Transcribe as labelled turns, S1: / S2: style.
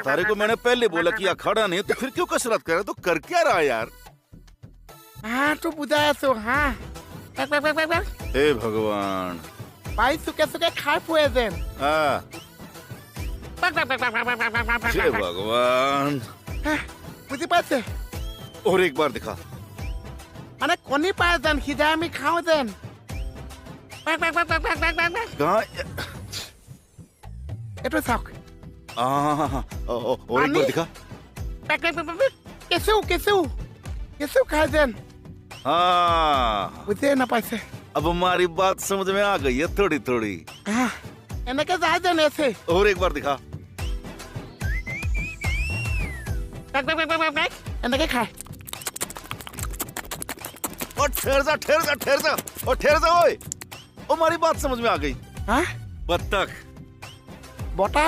S1: तारे को मैंने पहले बोला कि अखाड़ा नहीं तो फिर क्यों कसरत करे, तो कर क्या रहा यार।
S2: हाँ तू बुझाया सो हाँ
S1: हे भगवान।
S2: भाई सुके सुके खाए पुए देन
S1: हाँ हे भगवान।
S2: बुझी पासे
S1: और एक बार दिखा।
S2: अने कोनी पाए देन खिजा में खाओ देन
S1: कहाँ?
S2: एटो साक
S1: और एक बार दिखा।
S2: केसु केसु केसु खाए देन
S1: हाँ
S2: बुझे ना पासे
S1: अब हमारी बात समझ में आ गई है थोड़ी थोड़ी।
S2: हाँ एने के जाए देन ऐसे
S1: और एक बार दिखा।
S2: एने के खाए
S1: और ठहर जा ठहर जा ठहर जा और ठहर जा ओए। हमारी बात समझ में आ गई।
S2: हाँ
S1: बत्तख
S2: बोटा